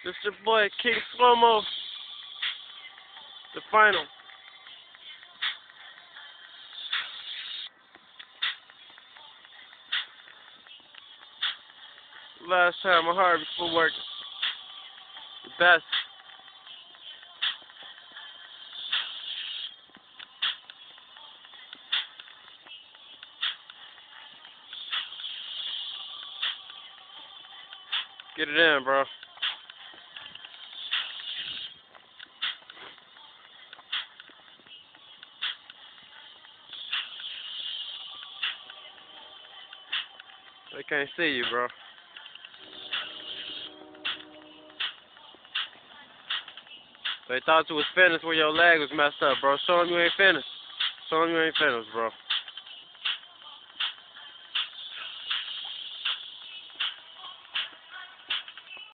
This your boy King Slow-Mo. The final. Last time I heard before work. The best. Get it in, bro. They can't see you, bro. They thought you was finished when your leg was messed up, bro. Show them you ain't finished. Show them you ain't finished, bro.